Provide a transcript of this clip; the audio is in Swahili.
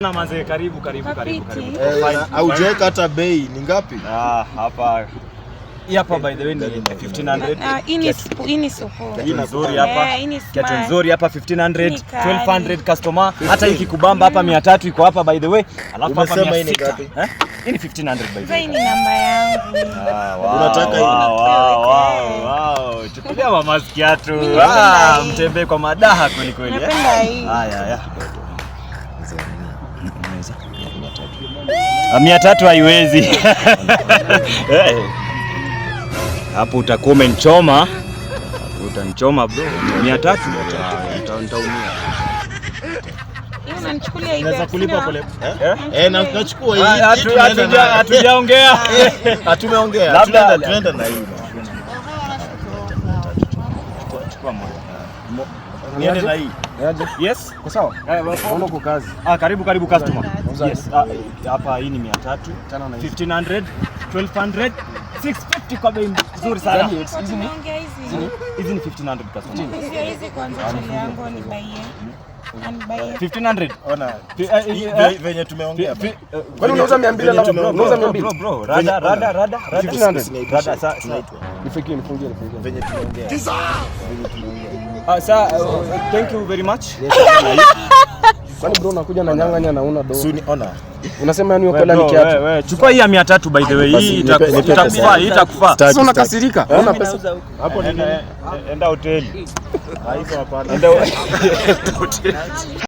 Na manze karibu. Haujaweka hata bei ni ngapi? Hapa. Hapa by the way ni 1500. Hii ni soko. Hii nzuri hapa. Kiatu nzuri hapa 1500, 1200 customer. Hata ikikubamba hapa 300 iko hapa by the way. Alafu hapa 600. Hii ni 1500 by the way. Hii ni namba yangu. Unataka hii? Wow. Chukulia mama kiatu. Mtembee kwa madaha kweli kweli. Napenda hii. Haya. 300 haiwezi. Hapo utakuwa umenichoma. Hapo utanichoma bro. 300 nitaumia. Hiyo unanichukulia hivi. Unaweza kulipa pole. Na tunachukua hii. Hatujaongea. Tumeongea. Tunaenda na hii. Chukua moja. Niende na hii. Yes, kwa sawa? Unaona kwa kazi. Karibu customer. Yes. Hapa hii ni 300, 1500, 1200, 650 kwa bei nzuri sana. Hizi ni 1500 customer. hizi kwanza chini yangu ni baie. 1500. Ona. Venye tumeongea. Kwani unauza 200 na unauza 200? Bro, rada. 1500. Rada sasa. Nifungie. Venye tumeongea. Thank you very much. Kwani bro unakuja na nyang'anya na una do. Suni ona. Unasema yani uko ndani kiatu. Wewe chukua hii ya 300 by the way. Hii itakufaa. Sasa unakasirika? Una pesa. Hapo enda hoteli. Haiko hapana. Enda hoteli.